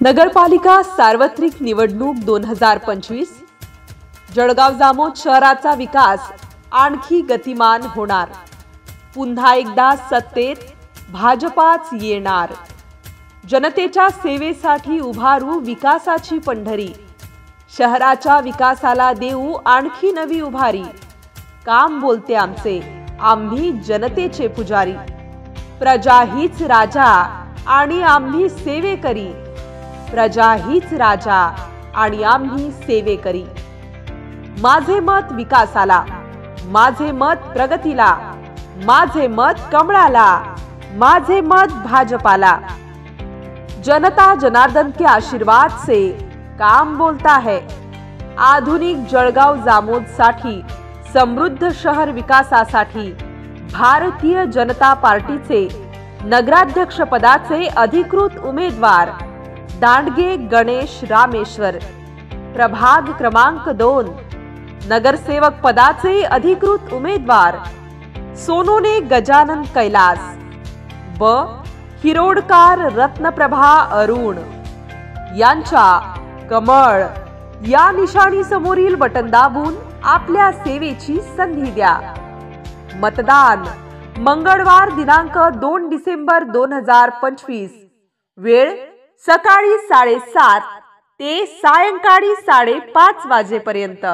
नगरपालिका सार्वत्रिक निवडणूक 2025 जळगाव जामोद शहराचा विकास आणखी गतिमान होणार। पुन्हा एकदा सत्तेत भाजपाच येणार। जनतेच्या सेवेसाठी उभारू विकासाची पंढरी। शहराच्या विकासाला देऊ आणखी नवी उभारी। काम बोलते आमचे, आम्ही जनतेचे पुजारी। प्रजा हीच राजा आणि आम्ही सेवेकरी। प्रजा हीच राजा आणि आम्ही सेवेकरी। माझे मत विकासाला, माझे मत प्रगतीला, माझे मत कमळाला, माझे मत भाजपाला। जनता जनार्दन के आशीर्वाद से काम बोलता है। आधुनिक जळगाव जामोद साठी, समृद्ध शहर विकासासाठी भारतीय जनता पार्टीचे नगराध्यक्ष पदाचे अधिकृत उमेदवार दांडगे गणेश रामेश्वर। प्रभाग क्रमांक 2 नगरसेवक पदाचे अधिकृत उमेदवार सोनोने गजानन कैलास व हिरोडकार रत्नप्रभा अरुण यांच्या कमळ या निशाणी समोरील बटन दाबून आपल्या सेवेची संधी द्या। मतदान मंगळवार दिनांक 2 डिसेंबर 2025। वेळ सकाळी 7:30 ते सायंकाळी 5:30 वाजेपर्यंत।